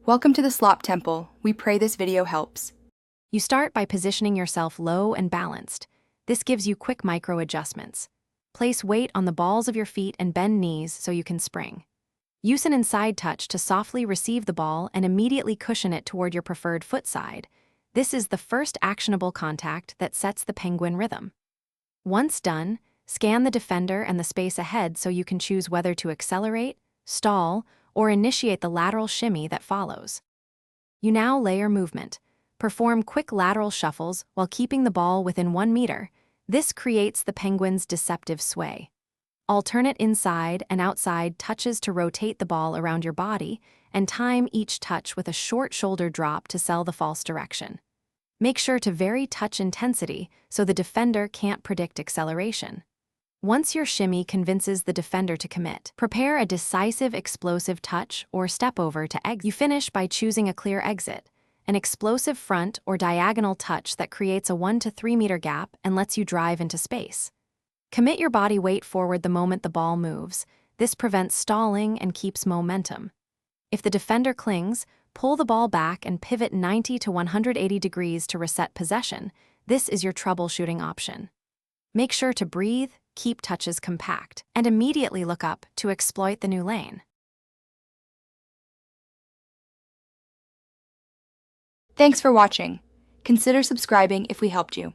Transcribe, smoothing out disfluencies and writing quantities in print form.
Welcome to the Slop Temple. We pray this video helps. You start by positioning yourself low and balanced. This gives you quick micro adjustments. Place weight on the balls of your feet and bend knees so you can spring. Use an inside touch to softly receive the ball and immediately cushion it toward your preferred foot side. This is the first actionable contact that sets the penguin rhythm. Once done, scan the defender and the space ahead so you can choose whether to accelerate, stall, or initiate the lateral shimmy that follows. You now layer movement. Perform quick lateral shuffles while keeping the ball within 1 meter. This creates the penguin's deceptive sway. Alternate inside and outside touches to rotate the ball around your body, and time each touch with a short shoulder drop to sell the false direction. Make sure to vary touch intensity so the defender can't predict acceleration. Once your shimmy convinces the defender to commit, prepare a decisive explosive touch or step over to exit. You finish by choosing a clear exit, an explosive front or diagonal touch that creates a 1 to 3 meter gap and lets you drive into space. Commit your body weight forward the moment the ball moves. This prevents stalling and keeps momentum. If the defender clings, pull the ball back and pivot 90 to 180 degrees to reset possession. This is your troubleshooting option. Make sure to breathe, keep touches compact, and immediately look up to exploit the new lane. Thanks for watching. Consider subscribing if we helped you.